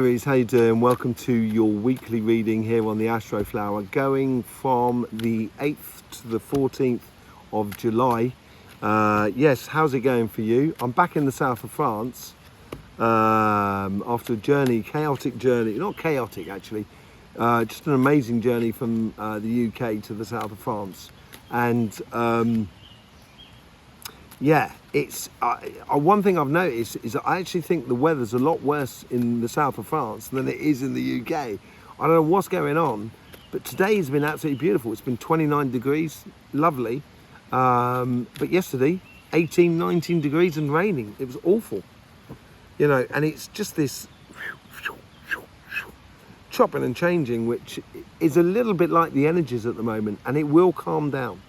Aries, how you doing? Welcome to your weekly reading here on the Astroflower, going from the 8th to the 14th of July. Yes, how's it going for you? I'm back in the south of France after a journey, chaotic journey, not chaotic actually, just an amazing journey from the UK to the south of France. And yeah, it's one thing I've noticed is that I actually think the weather's a lot worse in the south of France than it is in the UK. I don't know what's going on, but today has been absolutely beautiful. It's been 29 degrees, lovely. But yesterday, 18, 19 degrees and raining. It was awful, you know, and it's just this chopping and changing, which is a little bit like the energies at the moment, and it will calm down.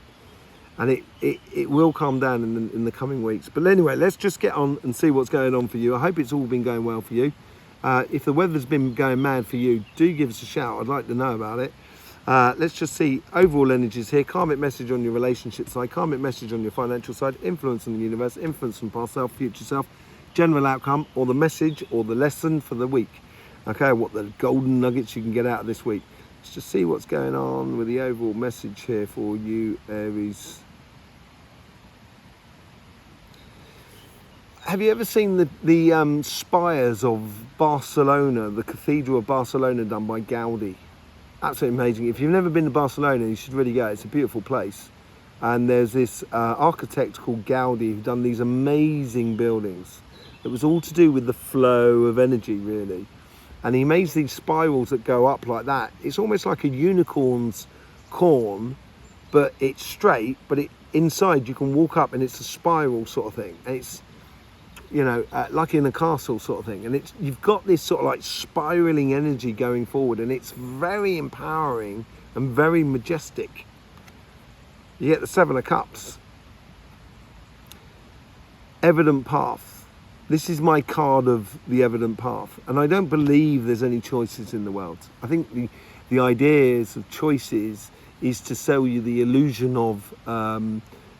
And it will calm down in the coming weeks. But anyway, let's just get on and see what's going on for you. I hope it's all been going well for you. If the weather's been going mad for you, do give us a shout. I'd like to know about it. Let's just see overall energies here. Karmic message on your relationship side, karmic message on your financial side, influence on the universe, influence from past self, future self, general outcome, or the message or the lesson for the week. Okay, what the golden nuggets you can get out of this week. Let's just see what's going on with the overall message here for you, Aries. Have you ever seen the spires of Barcelona, the Cathedral of Barcelona done by Gaudi? Absolutely amazing. If you've never been to Barcelona, you should really go. It's a beautiful place. And there's this architect called Gaudi who done these amazing buildings. It was all to do with the flow of energy, really. And he makes these spirals that go up like that. It's almost like a unicorn's corn, but it's straight, but inside you can walk up and it's a spiral sort of thing. And it's, you know, like in a castle sort of thing, and you've got this sort of like spiraling energy going forward, and it's very empowering and very majestic. You get the Seven of Cups, evident path. This is my card of the evident path, and I don't believe there's any choices in the world. I think the ideas of choices is to sell you the illusion of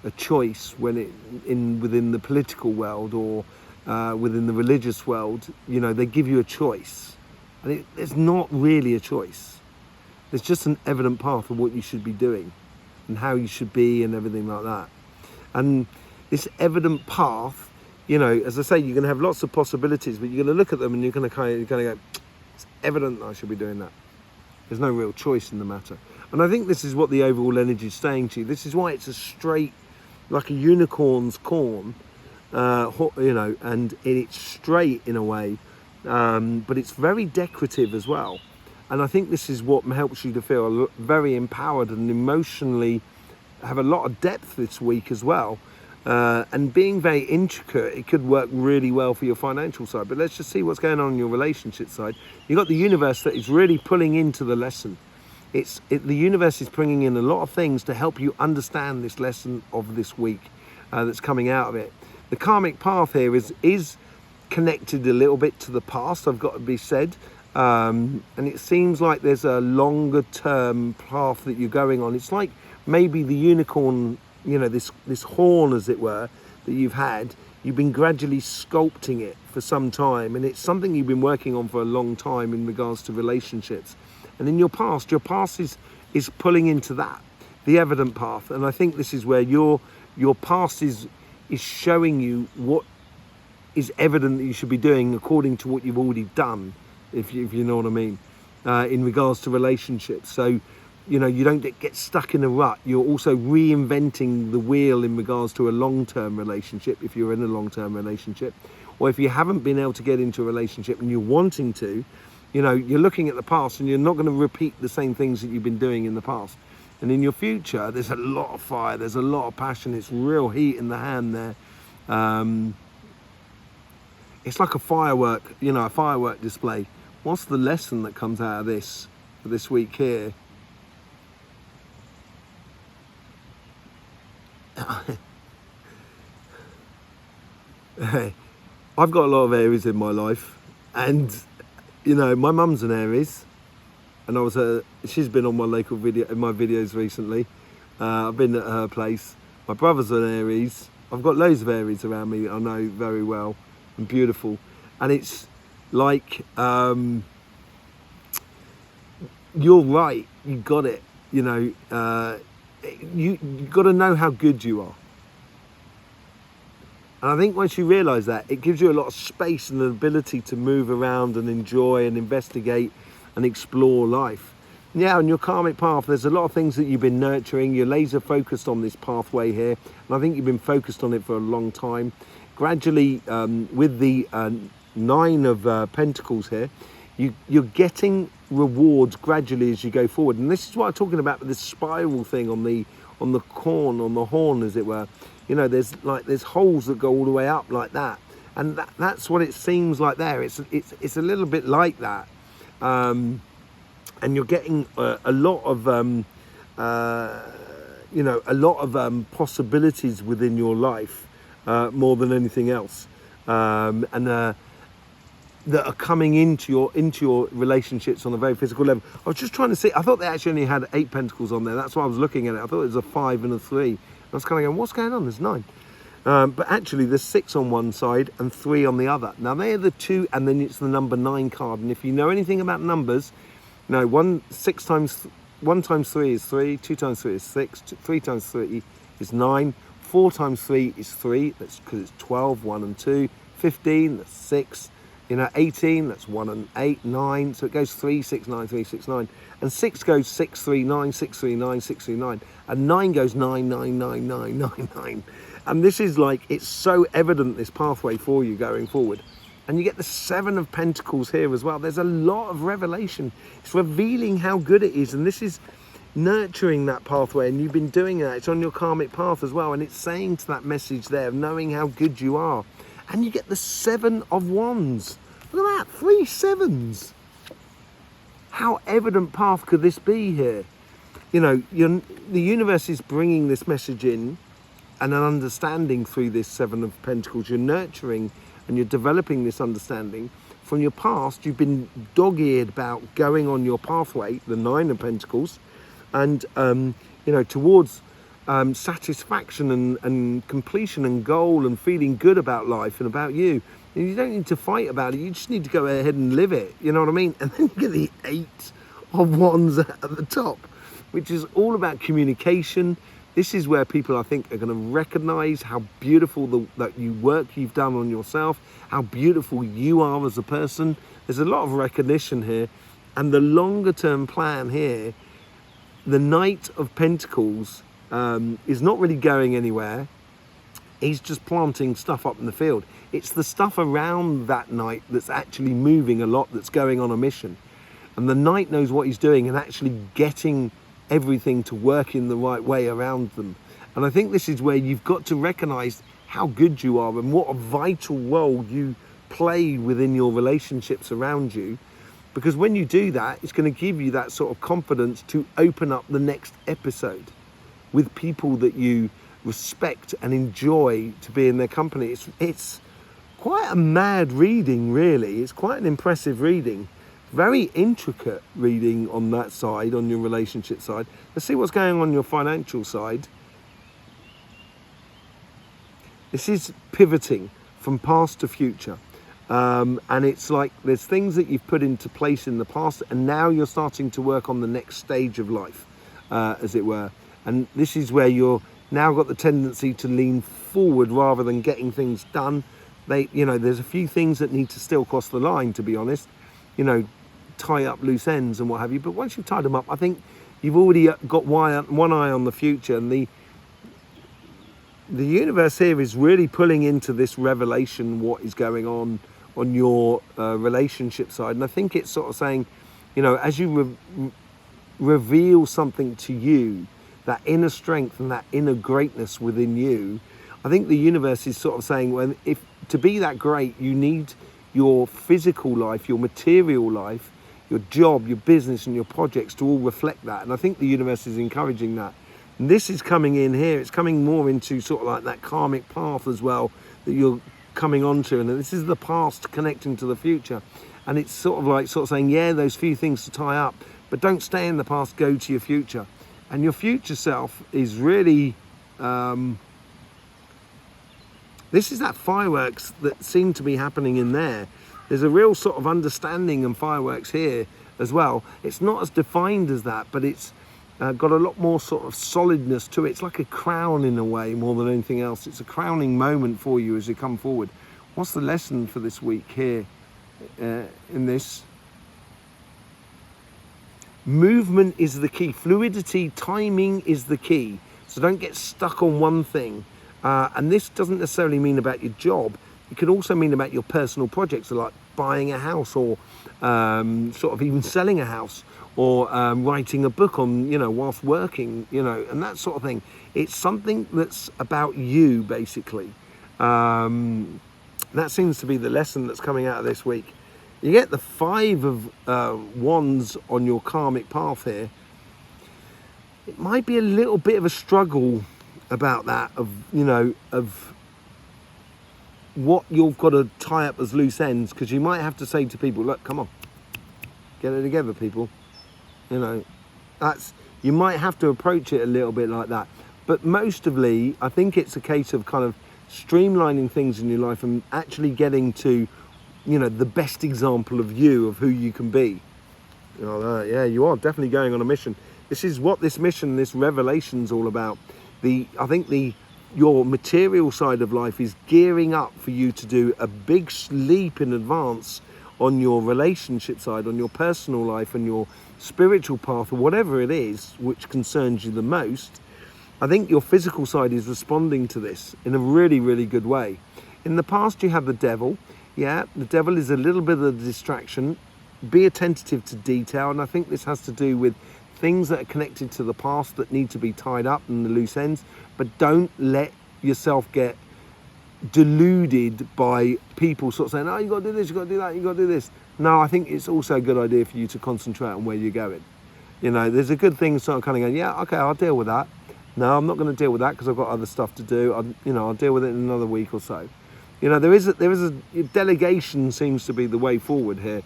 a choice when within the political world or within the religious world. You know, they give you a choice, and there's not really a choice. There's just an evident path of what you should be doing and how you should be and everything like that. And this evident path, you know, as I say, you're going to have lots of possibilities, but you're going to look at them and you're going to go, it's evident that I should be doing that. There's no real choice in the matter. And I think this is what the overall energy is saying to you. This is why it's a straight, like a unicorn's corn, you know, and it's straight in a way, but it's very decorative as well. And I think this is what helps you to feel very empowered and emotionally have a lot of depth this week as well. And being very intricate, it could work really well for your financial side. But let's just see what's going on in your relationship side. You've got the universe that is really pulling into the lesson. The universe is bringing in a lot of things to help you understand this lesson of this week that's coming out of it. The karmic path here is connected a little bit to the past, I've got to be said. And it seems like there's a longer term path that you're going on. It's like maybe the unicorn, you know, this horn, as it were, that you've had, you've been gradually sculpting it for some time. And it's something you've been working on for a long time in regards to relationships. And in your past is pulling into that, the evident path. And I think this is where your past is showing you what is evident that you should be doing according to what you've already done, if you know what I mean, in regards to relationships. So, you know, you don't get stuck in a rut. You're also reinventing the wheel in regards to a long-term relationship, if you're in a long-term relationship, or if you haven't been able to get into a relationship and you're wanting to. You know, you're looking at the past and you're not going to repeat the same things that you've been doing in the past. And in your future, there's a lot of fire, there's a lot of passion, it's real heat in the hand there. It's like a firework, you know, a firework display. What's the lesson that comes out of this for this week here? I've got a lot of Aries in my life, and you know, my mum's an Aries, and she's been on my local videos recently. I've been at her place. My brother's an Aries. I've got loads of Aries around me that I know very well and beautiful. And it's like, you're right, you got it, you know, you've got to know how good you are. And I think once you realise that, it gives you a lot of space and an ability to move around and enjoy and investigate and explore life. Yeah, on your karmic path, there's a lot of things that you've been nurturing. You're laser focused on this pathway here, and I think you've been focused on it for a long time. Gradually, with the Nine of Pentacles here, you're getting rewards gradually as you go forward. And this is what I'm talking about with this spiral thing on the horn, as it were. You know, there's holes that go all the way up like that, and that's what it seems like there. It's a little bit like that. And you're getting a lot of, you know, a lot of possibilities within your life, more than anything else, and that are coming into your relationships on a very physical level. I was just trying to see. I thought they actually only had 8 pentacles on there. That's why I was looking at it. I thought it was a 5 and a 3. I was kind of going, what's going on? There's 9. But actually, there's 6 on one side and 3 on the other. Now, they are the 2, and then it's the number 9 card. And if you know anything about numbers, no, 1 times 3 is 3, 2 times 3 is 6, 3 times 3 is 9, 4 times 3 is 3, that's because it's 12, 1 and 2, 15, that's 6, you know, 18, that's 1 and 8, 9, so it goes 3, 6, 9, 3, 6, 9, and 6 goes 6, 3, 9, 6, 3, 9, 6, 3, 9, and 9 goes 9, 9, 9, 9, 9, 9, and this is like, it's so evident, this pathway for you going forward. And you get the 7 of Pentacles here as well. There's a lot of revelation. It's revealing how good it is. And this is nurturing that pathway. And you've been doing that. It's on your karmic path as well. And it's saying to that message there of knowing how good you are. And you get the 7 of Wands. Look at that, 3 7s. How evident path could this be here? You know, the universe is bringing this message in and an understanding through this 7 of Pentacles. You're nurturing and you're developing this understanding. From your past, you've been dog-eared about going on your pathway, the 9 of Pentacles, and you know, towards satisfaction and completion and goal and feeling good about life and about you. And you don't need to fight about it, you just need to go ahead and live it, you know what I mean? And then you get the 8 of Wands at the top, which is all about communication. This is where people, I think, are going to recognize how beautiful that work you've done on yourself, how beautiful you are as a person. There's a lot of recognition here. And the longer term plan here, the Knight of Pentacles is not really going anywhere. He's just planting stuff up in the field. It's the stuff around that Knight that's actually moving a lot, that's going on a mission. And the Knight knows what he's doing and actually getting everything to work in the right way around them. And I think this is where you've got to recognize how good you are and what a vital role you play within your relationships around you, because when you do that, it's going to give you that sort of confidence to open up the next episode with people that you respect and enjoy to be in their company. It's quite a mad reading, really. It's quite an impressive reading. Very intricate reading on that side, on your relationship side. Let's see what's going on your financial side. This is pivoting from past to future. And it's like there's things that you've put into place in the past, and now you're starting to work on the next stage of life, as it were. And this is where you're now got the tendency to lean forward rather than getting things done. You know, there's a few things that need to still cross the line, to be honest. You know, tie up loose ends and what have you, but once you've tied them up, I think you've already got one eye on the future. And the universe here is really pulling into this revelation what is going on your relationship side. And I think it's sort of saying, you know, as you reveal something to you, that inner strength and that inner greatness within you, I think the universe is sort of saying, well, if to be that great, you need your physical life, your material life, your job, your business and your projects to all reflect that. And I think the universe is encouraging that. And this is coming in here. It's coming more into sort of like that karmic path as well that you're coming onto. And this is the past connecting to the future. And it's sort of saying, yeah, those few things to tie up, but don't stay in the past, go to your future. And your future self is really, this is that fireworks that seem to be happening in there. There's a real sort of understanding and fireworks here as well. It's not as defined as that, but it's got a lot more sort of solidness to it. It's like a crown in a way more than anything else. It's a crowning moment for you as you come forward. What's the lesson for this week here in this? Movement is the key. Fluidity, timing is the key. So don't get stuck on one thing. And this doesn't necessarily mean about your job. It could also mean about your personal projects, like buying a house, or sort of even selling a house, or writing a book on, whilst working, and that sort of thing. It's something that's about you, basically. That seems to be the lesson that's coming out of this week. You get the 5 of Wands on your karmic path here. It might be a little bit of a struggle about that, of what you've got to tie up as loose ends, because you might have to say to people, look, come on, get it together, people. You might have to approach it a little bit like that. But mostly, I think it's a case of kind of streamlining things in your life and actually getting to, the best example of you, of who you can be. Yeah, you are definitely going on a mission. This is what this mission, this revelation's all about. I think your material side of life is gearing up for you to do a big leap in advance on your relationship side, on your personal life and your spiritual path, or whatever it is which concerns you the most. I think your physical side is responding to this in a really, really good way. In the past, you have the devil. Yeah, the devil is a little bit of a distraction. Be attentive to detail, and I think this has to do with things that are connected to the past that need to be tied up in the loose ends. But don't let yourself get deluded by people sort of saying, oh, you got to do this, you got to do that, you got to do this. No, I think it's also a good idea for you to concentrate on where you're going. There's a good thing sort of kind of going, yeah, okay, I'll deal with that. No, I'm not going to deal with that because I've got other stuff to do. I'll deal with it in another week or so. There is a delegation seems to be the way forward here.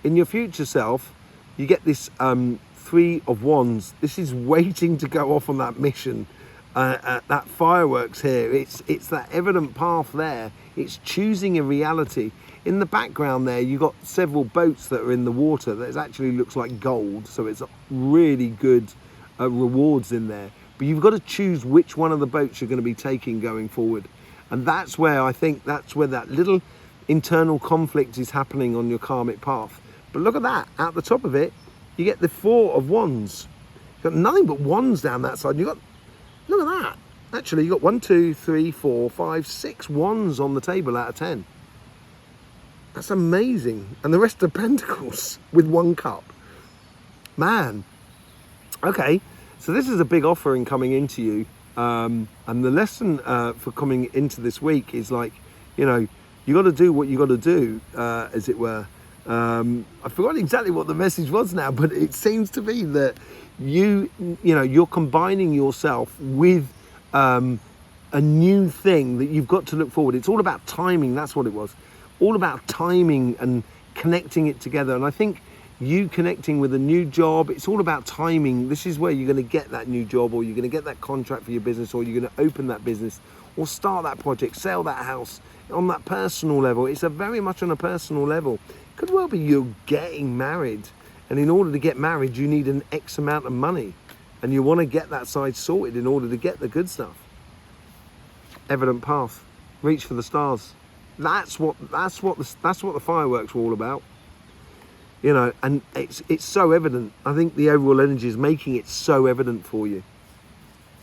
In your future self, you get this 3 of Wands. This is waiting to go off on that mission. That fireworks here. It's that evident path there. It's choosing a reality. In the background there, you've got several boats that are in the water. That actually looks like gold. So it's really good rewards in there. But you've got to choose which one of the boats you're going to be taking going forward. And that's where I think that's where that little internal conflict is happening on your karmic path. But look at that. At the top of it, you get the 4 of Wands. You've got nothing but wands down that side. Look at that. Actually, you've got 1, 2, 3, 4, 5, 6 wands on the table out of 10. That's amazing. And the rest are pentacles with 1 cup. Man. Okay, so this is a big offering coming into you. And the lesson for coming into this week is like, you got to do what you got to do, as it were. I forgot exactly what the message was now, but it seems to be that you're combining yourself with a new thing that you've got to look forward. It's all about timing. That's what it was. All about timing and connecting it together. And I think you connecting with a new job, it's all about timing. This is where you're going to get that new job, or you're going to get that contract for your business, or you're going to open that business, or start that project, sell that house. On that personal level, it's very much on a personal level. Could well be you're getting married, and in order to get married, you need an X amount of money, and you want to get that side sorted in order to get the good stuff. Evident path, reach for the stars. That's what the fireworks were all about. And it's so evident. I think the overall energy is making it so evident for you.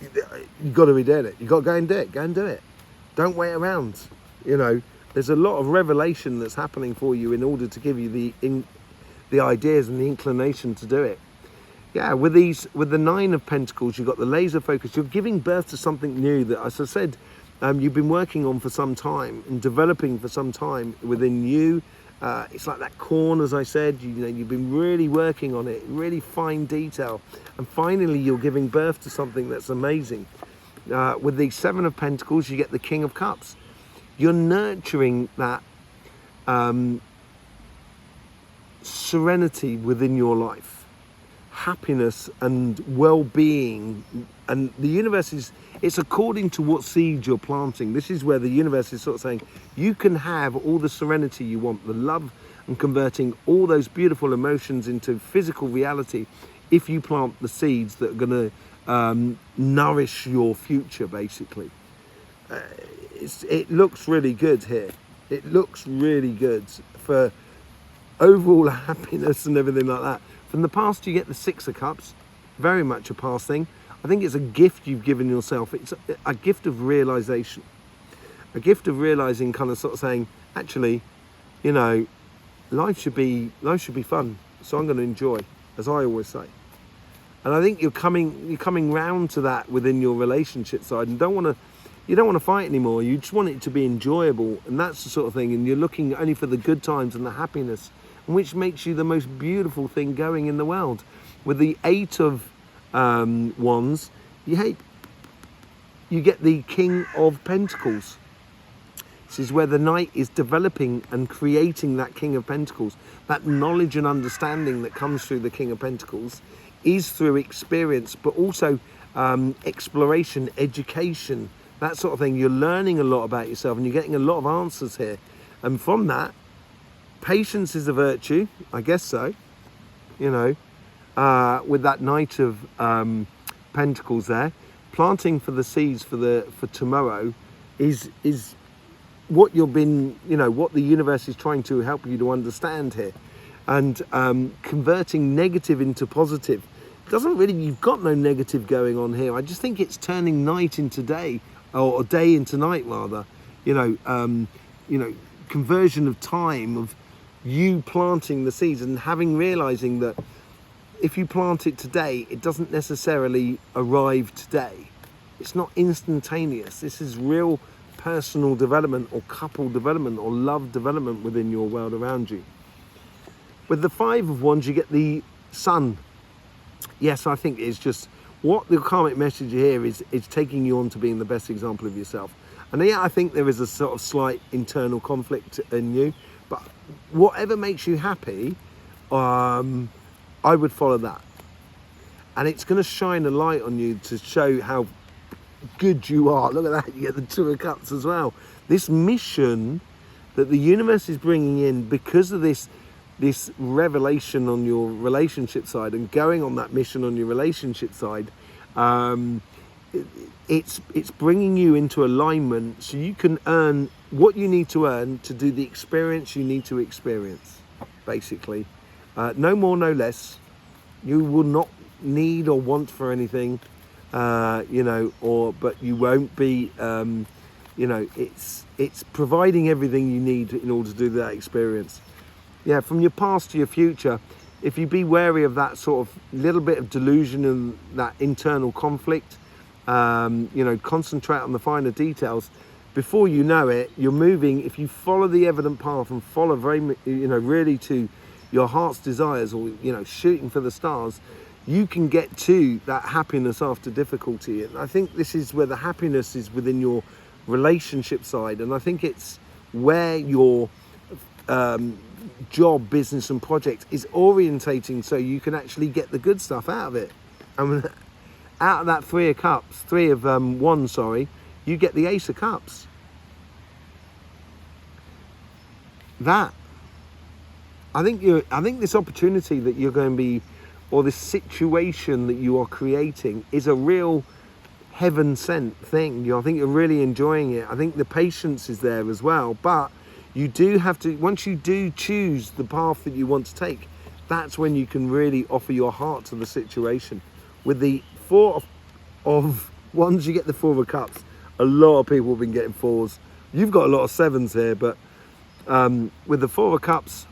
You've got to be doing it. You've got to go and do it. Go and do it. Don't wait around. There's a lot of revelation that's happening for you in order to give you the ideas and the inclination to do it. Yeah, with the 9 of Pentacles, you've got the laser focus. You're giving birth to something new that, as I said, you've been working on for some time and developing for some time within you. It's like that corn, as I said, you've been really working on it, really fine detail. And finally, you're giving birth to something that's amazing. With the 7 of Pentacles, you get the King of Cups. You're nurturing that serenity within your life. happiness and well-being, and the universe is, it's according to what seeds you're planting. This is where the universe is sort of saying you can have all the serenity you want, the love, and converting all those beautiful emotions into physical reality if you plant the seeds that are going to nourish your future, basically. It looks really good here. It looks really good for overall happiness and everything like that. From the past, you get the Six of Cups, very much a past thing. I think it's a gift you've given yourself. It's a gift of realization, a gift of realizing, kind of sort of saying, actually, you know, life should be fun. So I'm going to enjoy, as I always say. And I think you're coming round to that within your relationship side, and you don't want to fight anymore. You just want it to be enjoyable, and that's the sort of thing. And you're looking only for the good times and the happiness, which makes you the most beautiful thing going in the world. With the Eight of Wands, you get the King of Pentacles. This is where the Knight is developing and creating that King of Pentacles. That knowledge and understanding that comes through the King of Pentacles is through experience, but also exploration, education, that sort of thing. You're learning a lot about yourself, and you're getting a lot of answers here. And from that, patience is a virtue, I guess so, you know, with that Knight of Pentacles there. Planting for the seeds for tomorrow is what you've been, you know, what the universe is trying to help you to understand here. And converting negative into positive. Doesn't really, you've got no negative going on here. I just think it's turning night into day, or day into night rather. You know, conversion of time, of you planting the seeds and realizing that if you plant it today, it doesn't necessarily arrive today. It's not instantaneous. This is real personal development, or couple development, or love development within your world around you. With the Five of Wands, you get the Sun. Yes, I think it's just what the karmic message here is taking you on to being the best example of yourself. And yeah, I think there is a sort of slight internal conflict in you, but whatever makes you happy, I would follow that. And it's going to shine a light on you to show how good you are. Look at that, you get the Two of Cups as well. This mission that the universe is bringing in because of this revelation on your relationship side, and going on that mission on your relationship side, it's bringing you into alignment so you can earn what you need to earn to do the experience you need to experience, basically. No more, no less. You will not need or want for anything, you know, but you won't be, you know, it's providing everything you need in order to do that experience. Yeah, from your past to your future, if you be wary of that sort of little bit of delusion and that internal conflict, you know, concentrate on the finer details. Before you know it, you're moving. If you follow the evident path and follow very, you know, really to your heart's desires, or, you know, shooting for the stars, you can get to that happiness after difficulty. And I think this is where the happiness is within your relationship side. And I think it's where your job, business and project is orientating, so you can actually get the good stuff out of it. And out of that Three of Wands, sorry, you get the Ace of Cups. That, I think this opportunity that you're going to be, or this situation that you are creating, is a real heaven sent thing. I think you're really enjoying it. I think the patience is there as well, but you do have to, once you do choose the path that you want to take, that's when you can really offer your heart to the situation. With the Four of Wands, you get the Four of Cups. A lot of people have been getting fours. You've got a lot of sevens here, but with the Four of Cups,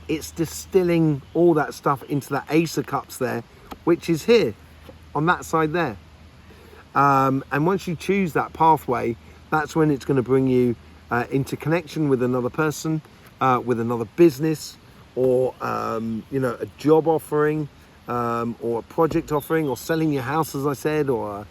it's distilling all that stuff into that Ace of Cups there, which is here, on that side there. And once you choose that pathway, that's when it's going to bring you into connection with another person, with another business, or you know, a job offering, or a project offering, or selling your house, as I said, or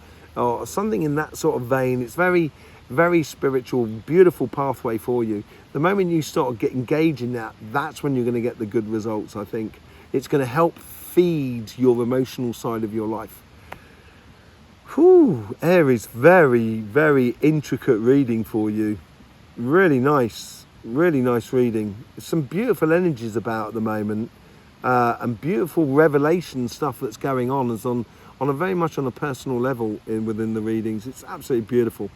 something in that sort of vein. It's very, very spiritual, beautiful pathway for you. The moment you start engaging that, that's when you're going to get the good results. I think it's going to help feed your emotional side of your life. Whew, Aries, very, very intricate reading for you. Really nice reading. Some beautiful energies about at the moment, and beautiful revelation stuff that's going on is on a very much on a personal level within the readings. It's absolutely beautiful.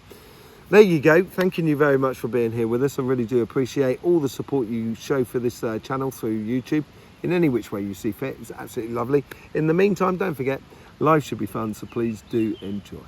There you go. Thanking you very much for being here with us. I really do appreciate all the support you show for this channel through YouTube in any which way you see fit. It's absolutely lovely. In the meantime, don't forget, life should be fun, so please do enjoy.